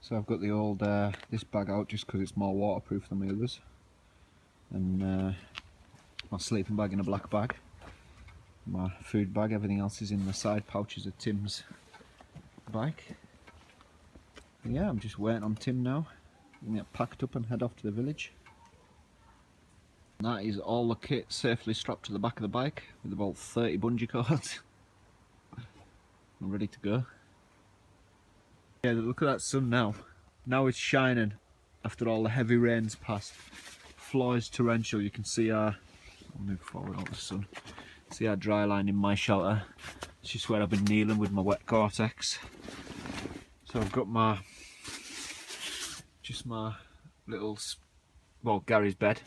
So I've got the old this bag out just because it's more waterproof than the others, and my sleeping bag in a black bag, my food bag, everything else is in the side pouches of Tim's bike. And yeah, I'm just waiting on Tim now. I'm gonna get packed up and head off to the village. And that is all the kit safely strapped to the back of the bike with about 30 bungee cords. I'm ready to go. Yeah, look at that sun now. Now it's shining after all the heavy rains passed. Floor is torrential. You can see our, I'll move forward out the sun. See our dry line in my shelter. It's just where I've been kneeling with my wet Gore-Tex. So I've got my little, well, Gary's bed.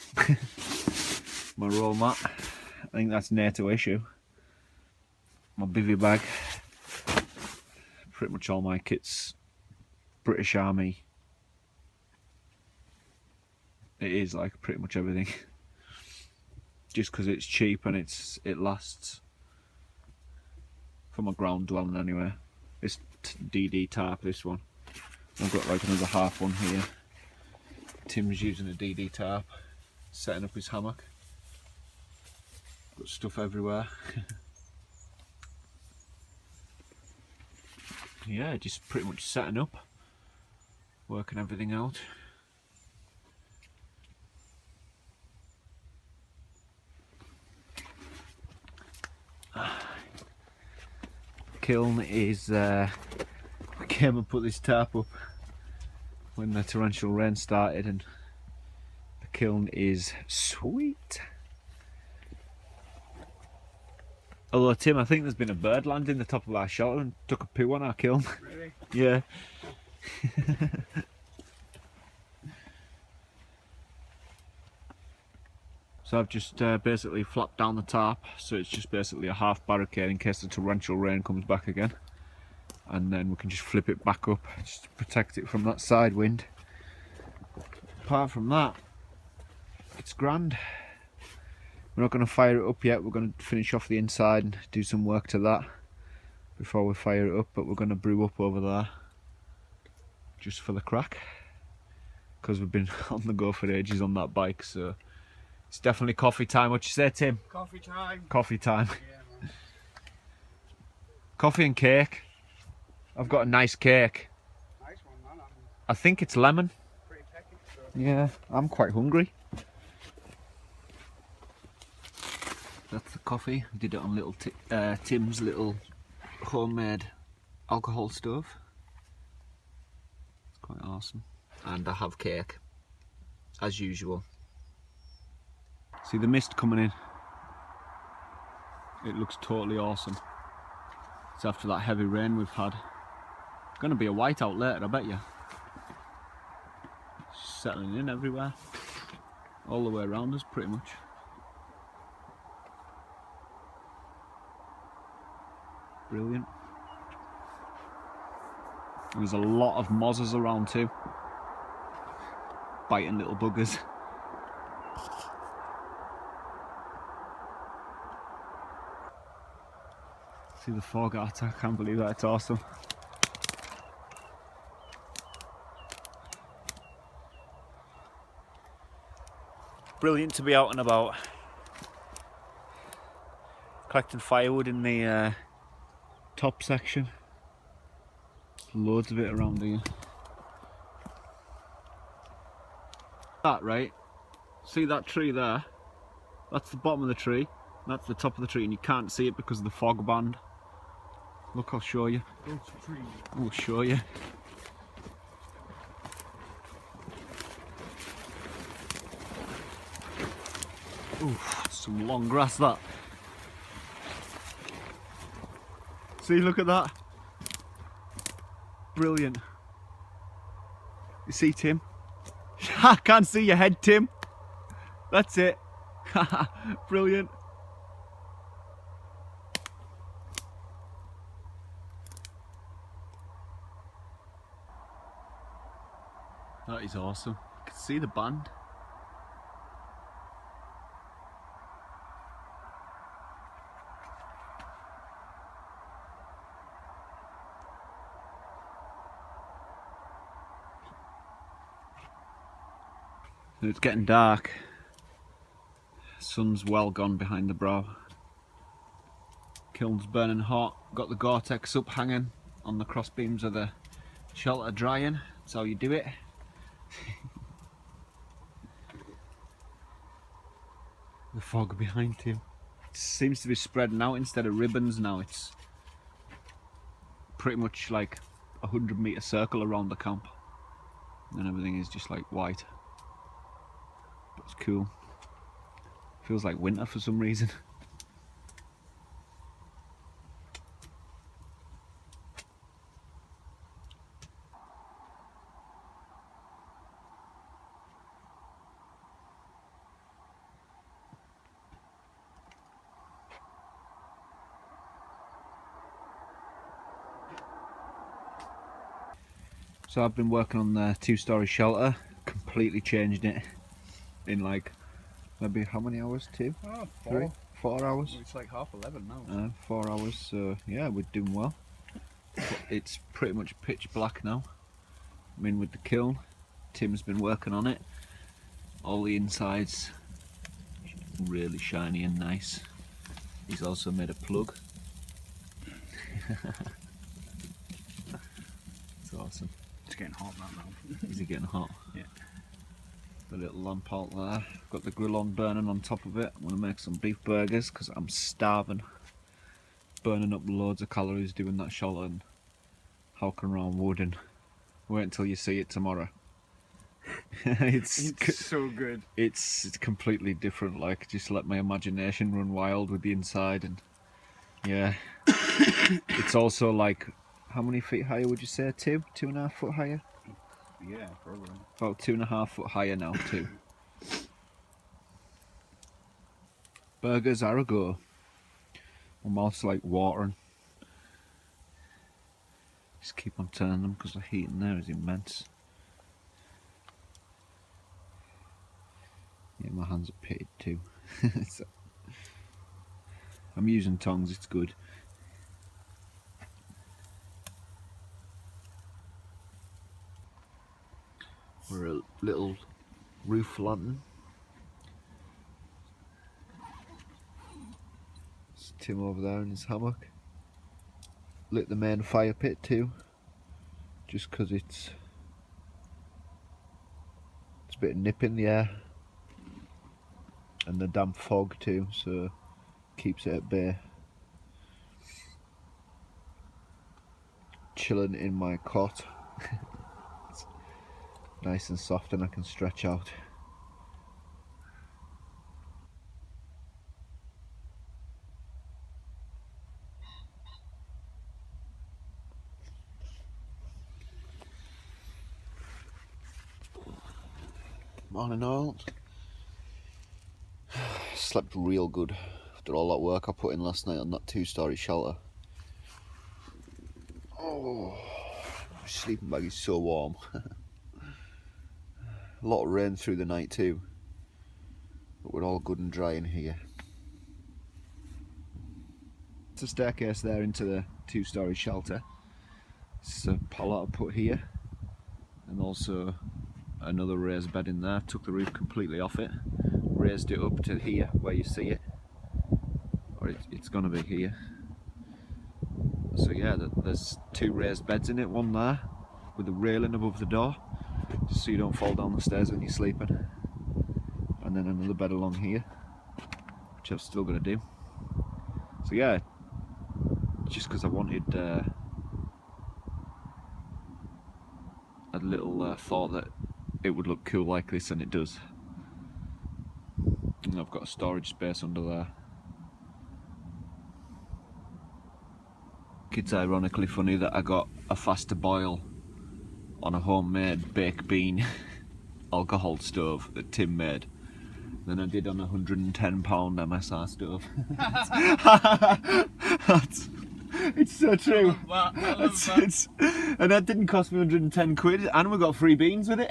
My roll mat. I think that's NATO issue. My bivvy bag. Pretty much all my kit's British Army. It is like pretty much everything. Just because it's cheap and it lasts. For my ground dwelling anyway. It's DD tarp, this one. I've got like another half one here. Tim's using a DD tarp, setting up his hammock. Got stuff everywhere. Yeah, just pretty much setting up, working everything out. Kiln is, we came and put this tarp up when the torrential rain started, and the kiln is sweet. Although Tim, I think there's been a bird land in the top of our shelter and took a poo on our kiln. Really? Yeah. So I've just basically flapped down the tarp, so it's just basically a half barricade in case the torrential rain comes back again. And then we can just flip it back up, just to protect it from that side wind. Apart from that, it's grand. We're not going to fire it up yet, we're going to finish off the inside and do some work to that before we fire it up, but we're going to brew up over there just for the crack, because we've been on the go for ages on that bike, so it's definitely coffee time. What you say, Tim? Coffee time. Coffee time. Yeah, man. Coffee and cake. I've got a nice cake. Nice one, man. I think it's lemon. Pretty techy. So. Yeah, I'm quite hungry. That's the coffee. I did it on little Tim's little homemade alcohol stove. It's quite awesome. And I have cake, as usual. See the mist coming in? It looks totally awesome. It's after that heavy rain we've had. It's going to be a whiteout later, I bet you. Settling in everywhere. All the way around us, pretty much. Brilliant. And there's a lot of mozzes around too. Biting little buggers. See the fog out, I can't believe that, it's awesome. Brilliant to be out and about. Collecting firewood in the top section. Loads of it around here. That, right? See that tree there? That's the bottom of the tree. That's the top of the tree, and you can't see it because of the fog band. Look, I'll show you. I'll show you. Oof, some long grass that. See, look at that. Brilliant. You see, Tim? I can't see your head, Tim. That's it. Brilliant. That is awesome. You can see the band. It's getting dark. Sun's well gone behind the brow. Kiln's burning hot. Got the Gore-Tex up hanging on the cross beams of the shelter drying. That's how you do it. The fog behind him. It seems to be spreading out instead of ribbons now. It's pretty much like a 100-metre circle around the camp. And everything is just like white. But it's cool. Feels like winter for some reason. So I've been working on the 2-storey shelter, completely changed it in like maybe how many hours? 2? Oh, 3? 4 hours? It's like 11:30 now. 4 hours, so yeah, we're doing well. But it's pretty much pitch black now. I'm in with the kiln. Tim's been working on it. All the insides really shiny and nice. He's also made a plug. It's awesome. It's getting hot now. Is it getting hot? Yeah. The little lamp out there. Got the grill on burning on top of it. I'm going to make some beef burgers because I'm starving. Burning up loads of calories doing that shelter and hawking around wood, and wait until you see it tomorrow. It's so good. It's completely different. Like, just let my imagination run wild with the inside, and yeah. It's also like, how many feet higher would you say? 2.5 foot higher? Yeah, probably. About 2.5 foot higher now too. Burgers are a go. My mouth's like watering. Just keep on turning them because the heat in there is immense. Yeah, my hands are pitted too. So, I'm using tongs, it's good. We're a little roof lantern. It's Tim over there in his hammock. Lit the main fire pit too, just because it's a bit of nip in the air, and the damp fog too, so keeps it at bay. Chilling in my cot. It's nice and soft and I can stretch out. Morning all. Slept real good after all that work I put in last night on that 2-storey shelter. Oh, my sleeping bag is so warm. A lot of rain through the night too, but we're all good and dry in here. It's a staircase there into the 2-storey shelter. It's a pallet I put here, and also another raised bed in there. Took the roof completely off it, raised it up to here where you see it, or it's gonna be here. So yeah, there's 2 raised beds in it, one there with a railing above the door, just so you don't fall down the stairs when you're sleeping, and then another bed along here, which I'm still gonna do. So yeah, just because I wanted a little thought that it would look cool like this, and it does. And I've got a storage space under there. It's ironically funny that I got a faster boil on a homemade baked bean alcohol stove that Tim made than I did on a £110 MSR stove. It's so true. And that didn't cost me 110 quid, and we got free beans with it.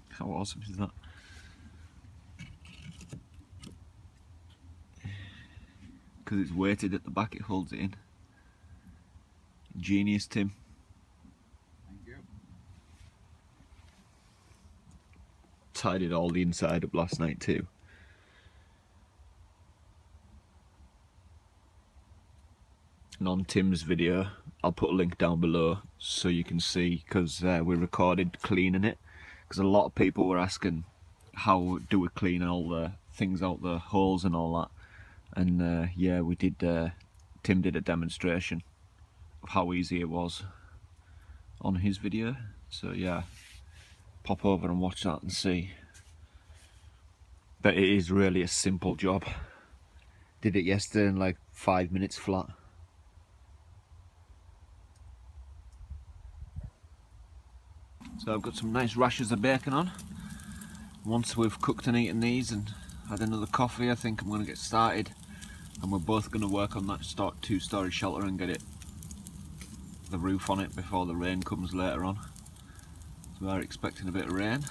How awesome is that? because it's weighted at the back, it holds it in. Genius, Tim. Thank you. Tidied all the inside up last night too. And on Tim's video, I'll put a link down below so you can see, because we recorded cleaning it, because a lot of people were asking how do we clean all the things out, the holes and all that. And yeah, we did. Tim did a demonstration of how easy it was on his video. So yeah, pop over and watch that and see. But it is really a simple job. Did it yesterday in like 5 minutes flat. So I've got some nice rashers of bacon on. Once we've cooked and eaten these and had another coffee, I think I'm going to get started. And we're both going to work on that two-story shelter and get the roof on it before the rain comes later on. So we're expecting a bit of rain.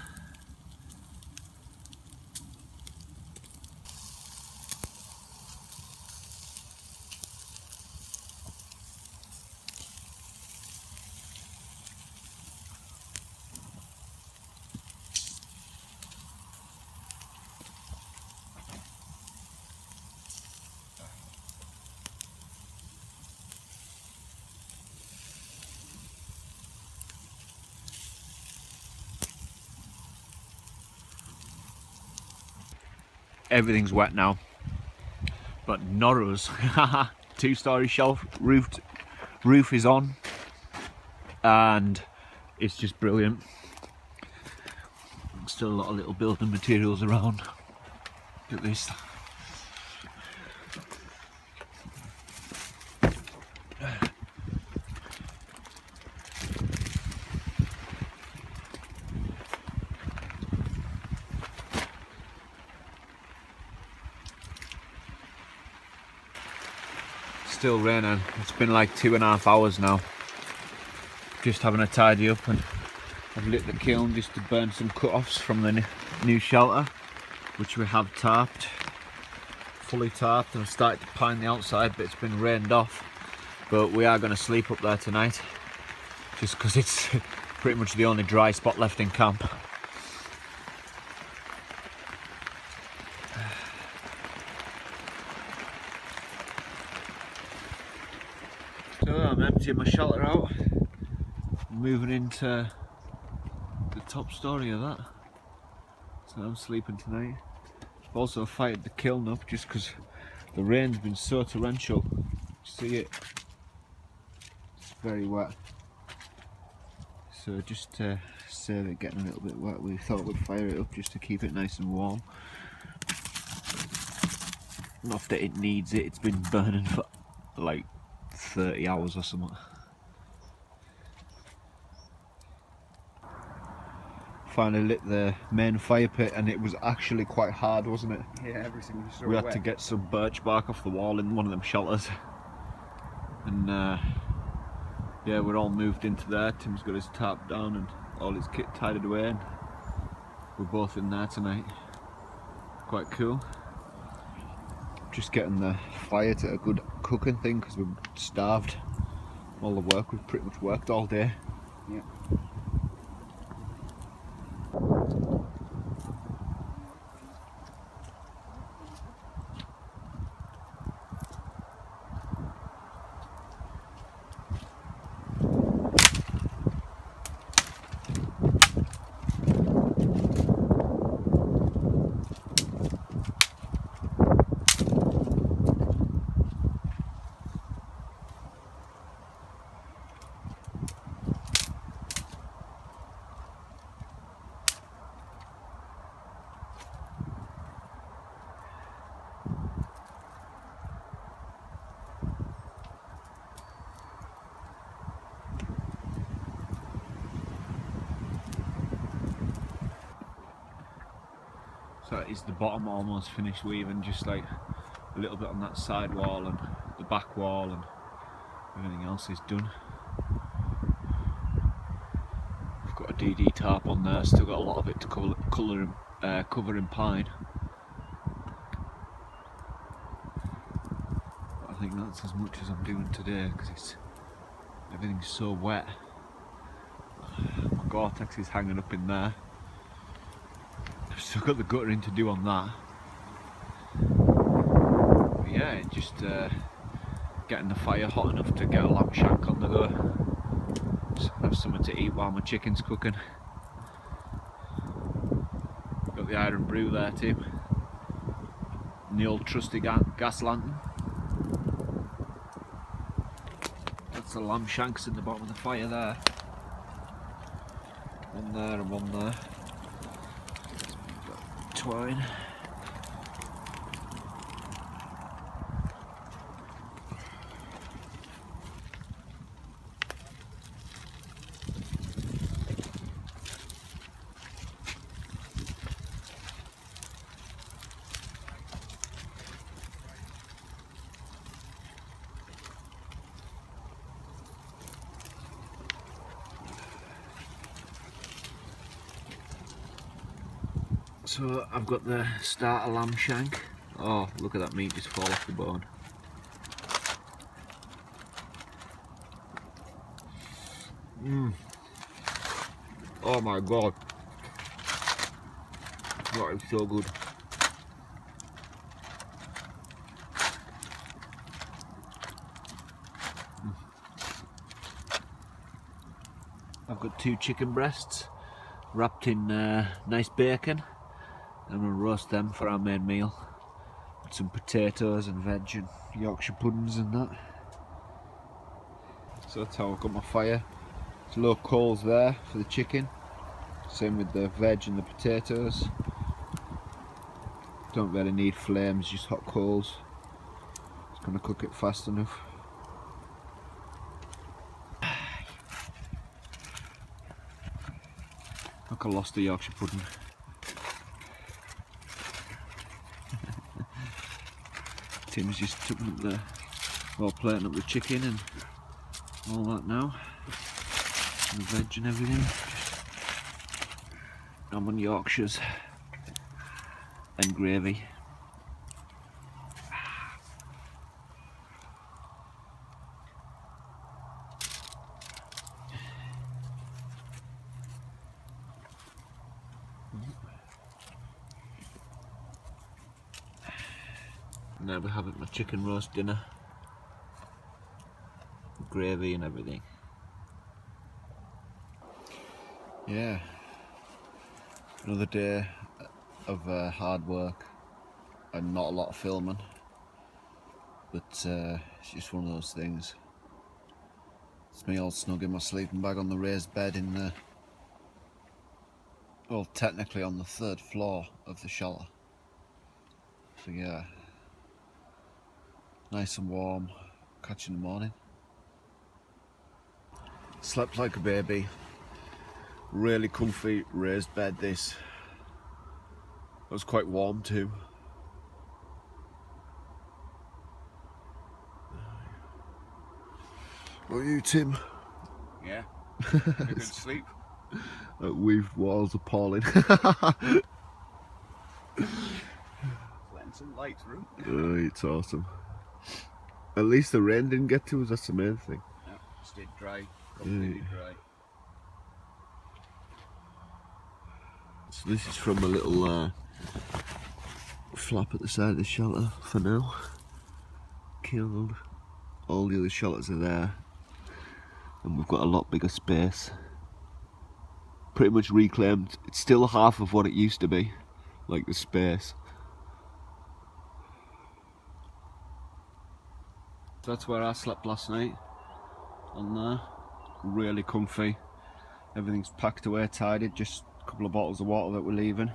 Everything's wet now, but not us. Two-story shelf roof is on, and it's just brilliant. Still a lot of little building materials around. Look at this. Still raining. It's been like 2.5 hours now. Just having a tidy up, and I've lit the kiln just to burn some cut-offs from the new shelter, which we have tarped, fully tarped, and I've started to pine the outside, but it's been rained off. But we are going to sleep up there tonight, just because it's pretty much the only dry spot left in camp. So I'm emptying my shelter out, moving into the top story of that. So I'm sleeping tonight. I've also fired the kiln up just because the rain's been so torrential. See it? It's very wet. So just to save it getting a little bit wet, we thought we'd fire it up just to keep it nice and warm. Not that it needs it, it's been burning for like 30 hours or something. Finally lit the main fire pit, and it was actually quite hard, wasn't it? Yeah, everything was so We had wet. to get some birch bark off the wall in one of them shelters. And yeah, we're all moved into there. Tim's got his tarp down and all his kit tidied away, and we're both in there tonight. Quite cool. Just getting the fire to a good cooking thing because we're starved. All the work, we've pretty much worked all day. Yeah. So is the bottom almost finished weaving, just like a little bit on that side wall and the back wall, and everything else is done. I've got a DD tarp on there, still got a lot of it to cover in pine. think that's as much as I'm doing today because everything's so wet. My Gore-Tex is hanging up in there. I've still got the guttering to do on that. But yeah, just getting the fire hot enough to get a lamb shank on the go. Just have something to eat while my chicken's cooking. Got the iron brew there too. And the old trusty gas lantern. That's the lamb shanks in the bottom of the fire there. One there and one there. Twine. So I've got the starter lamb shank. Oh, look at that meat just fall off the bone. Oh my god. That is so good. I've got 2 chicken breasts wrapped in nice bacon. I'm going to roast them for our main meal. With some potatoes and veg and Yorkshire puddings and that. So that's how I've got my fire. There's low coals there for the chicken. Same with the veg and the potatoes. Don't really need flames, just hot coals. It's going to cook it fast enough. Look, I lost the Yorkshire pudding. Tim's just took up the, well, plating up the chicken and all that now. And the veg and everything. I'm on Yorkshires and gravy. Now we're having my chicken roast dinner. Gravy and everything. Yeah. Another day of hard work and not a lot of filming. But it's just one of those things. It's me all snug in my sleeping bag on the raised bed in the... well, technically on the 3rd floor of the shelter. So yeah. Nice and warm, catch in the morning. Slept like a baby. Really comfy raised bed this. It was quite warm too. What are you, Tim? Yeah. A good sleep. That weaved walls appalling. Letting some light through. Oh, it's awesome. At least the rain didn't get to us, that's the main thing. No, stayed dry, completely dry. So this is from a little flap at the side of the shelter for now. Killed. All the other shelters are there. And we've got a lot bigger space. Pretty much reclaimed. It's still half of what it used to be. Like the space. That's where I slept last night. On there. Really comfy. Everything's packed away, tidied. Just a couple of bottles of water that we're leaving.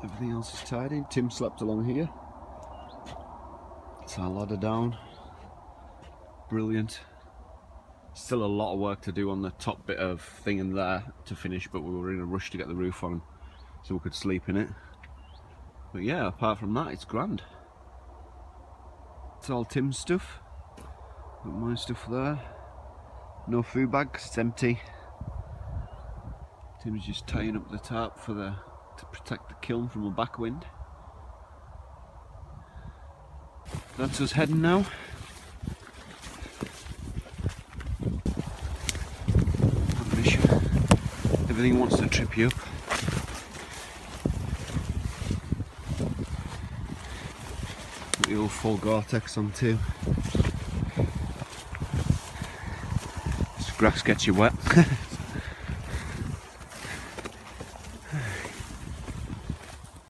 Everything else is tidy. Tim slept along here. It's our ladder down. Brilliant. Still a lot of work to do on the top bit of thing in there to finish, but we were in a rush to get the roof on so we could sleep in it. But yeah, apart from that, it's grand. It's all Tim's stuff. Got my stuff there. No food bag 'cause it's empty. Tim's just tying up the tarp for to protect the kiln from a back wind. That's us heading now. On a mission. Everything wants to trip you up. Put the old full Gore-Tex on too. This grass gets you wet.